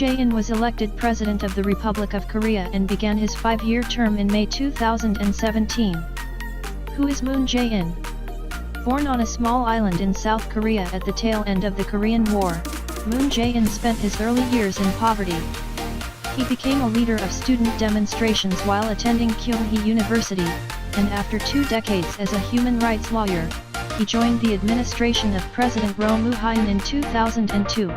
Jae-in was elected President of the Republic of Korea and began his 5-year term in May 2017. Who is Moon Jae-in? Born on a small island in South Korea at the tail end of the Korean War, Moon Jae-in spent his early years in poverty. He became a leader of student demonstrations while attending Kyung Hee University, and after 2 decades as a human rights lawyer, he joined the administration of President Roh Moo-hyun in 2002.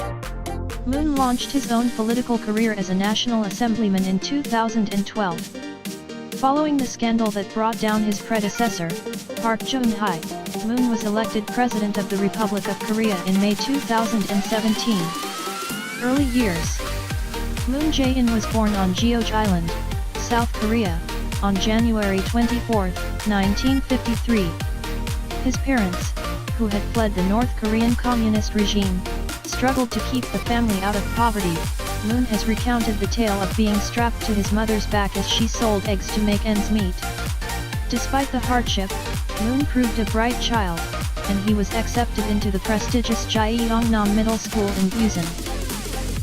Moon launched his own political career as a National Assemblyman in 2012. Following the scandal that brought down his predecessor, Park Geun-hye, Moon was elected President of the Republic of Korea in May 2017. Early years. Moon Jae-in was born on Geoje Island, South Korea, on January 24, 1953. His parents, who had fled the North Korean communist regime, struggled to keep the family out of poverty. Moon has recounted the tale of being strapped to his mother's back as she sold eggs to make ends meet. Despite the hardship, Moon proved a bright child, and he was accepted into the prestigious Jae-yongnam Middle School in Busan.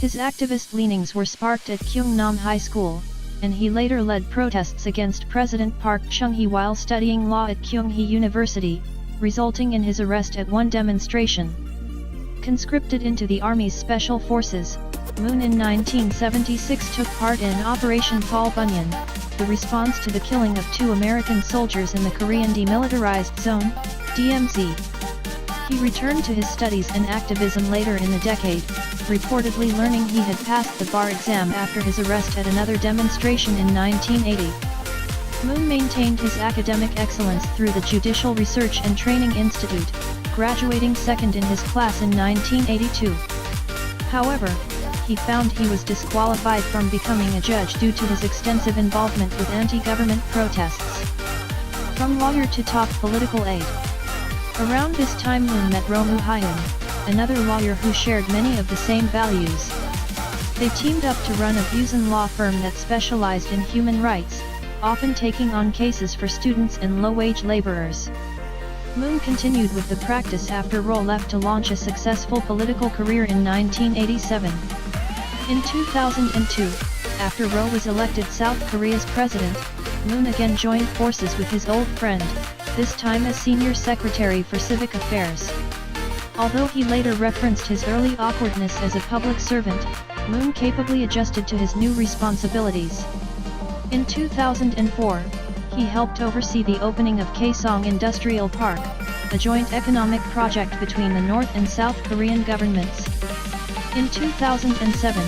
His activist leanings were sparked at Kyungnam High School, and he later led protests against President Park Chung-hee while studying law at Kyung Hee University, resulting in his arrest at one demonstration. Conscripted into the Army's Special Forces, Moon in 1976 took part in Operation Paul Bunyan, the response to the killing of 2 American soldiers in the Korean Demilitarized Zone, DMZ. He returned to his studies and activism later in the decade, reportedly learning he had passed the bar exam after his arrest at another demonstration in 1980. Moon maintained his academic excellence through the Judicial Research and Training Institute, graduating second in his class in 1982. However, he found he was disqualified from becoming a judge due to his extensive involvement with anti-government protests. From lawyer to top political aide. Around this time Moon met Roh Moo-hyun, another lawyer who shared many of the same values. They teamed up to run a Busan law firm that specialized in human rights, often taking on cases for students and low-wage laborers. Moon continued with the practice after Roh left to launch a successful political career in 1987. In 2002, after Roh was elected South Korea's president, Moon again joined forces with his old friend, this time as Senior Secretary for Civic Affairs. Although he later referenced his early awkwardness as a public servant, Moon capably adjusted to his new responsibilities. In 2004, he helped oversee the opening of Kaesong Industrial Park, a joint economic project between the North and South Korean governments. In 2007,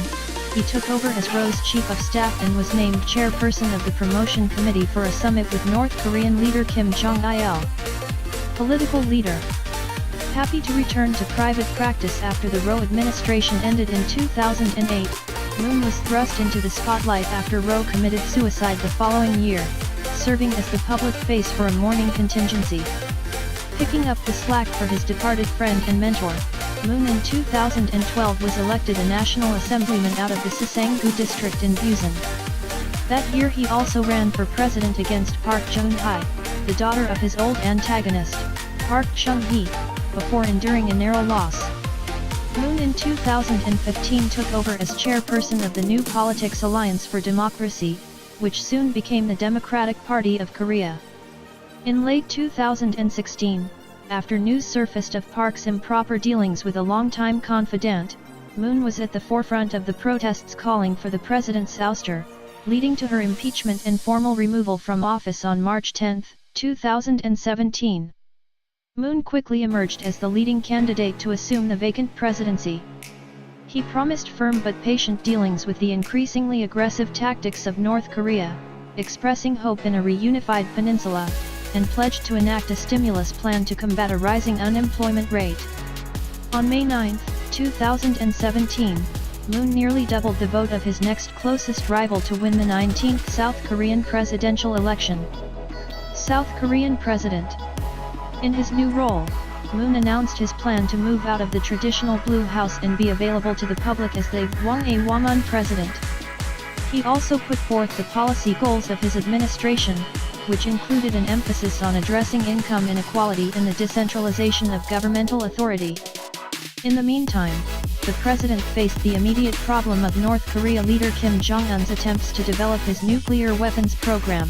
he took over as Roh's chief of staff and was named chairperson of the promotion committee for a summit with North Korean leader Kim Jong-il. Political leader. Happy to return to private practice after the Roh administration ended in 2008, Moon was thrust into the spotlight after Roh committed suicide the following year, serving as the public face for a mourning contingency. Picking up the slack for his departed friend and mentor, Moon in 2012 was elected a National Assemblyman out of the Sisanggu district in Busan. That year he also ran for president against Park Geun-hye, the daughter of his old antagonist, Park Chung-hee, before enduring a narrow loss. Moon in 2015 took over as chairperson of the New Politics Alliance for Democracy, which soon became the Democratic Party of Korea. In late 2016, after news surfaced of Park's improper dealings with a longtime confidant, Moon was at the forefront of the protests calling for the president's ouster, leading to her impeachment and formal removal from office on March 10, 2017. Moon quickly emerged as the leading candidate to assume the vacant presidency. He promised firm but patient dealings with the increasingly aggressive tactics of North Korea, expressing hope in a reunified peninsula, and pledged to enact a stimulus plan to combat a rising unemployment rate. On May 9, 2017, Moon nearly doubled the vote of his next closest rival to win the 19th South Korean presidential election. South Korean President. In his new role, Moon announced his plan to move out of the traditional Blue House and be available to the public as the Hwang-ae-won president. He also put forth the policy goals of his administration, which included an emphasis on addressing income inequality and the decentralization of governmental authority. In the meantime, the president faced the immediate problem of North Korea leader Kim Jong-un's attempts to develop his nuclear weapons program.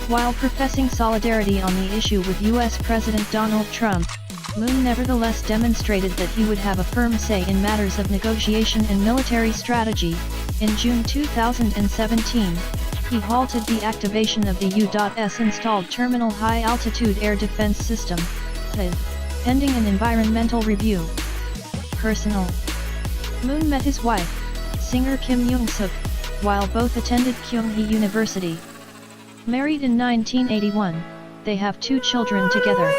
While professing solidarity on the issue with US President Donald Trump, Moon nevertheless demonstrated that he would have a firm say in matters of negotiation and military strategy. In June 2017, he halted the activation of the U.S. installed Terminal High Altitude Air Defense System, PHID, pending an environmental review. Personal. Moon met his wife, singer Kim Young-suk, while both attended Kyung Hee University. Married in 1981, they have 2 children together.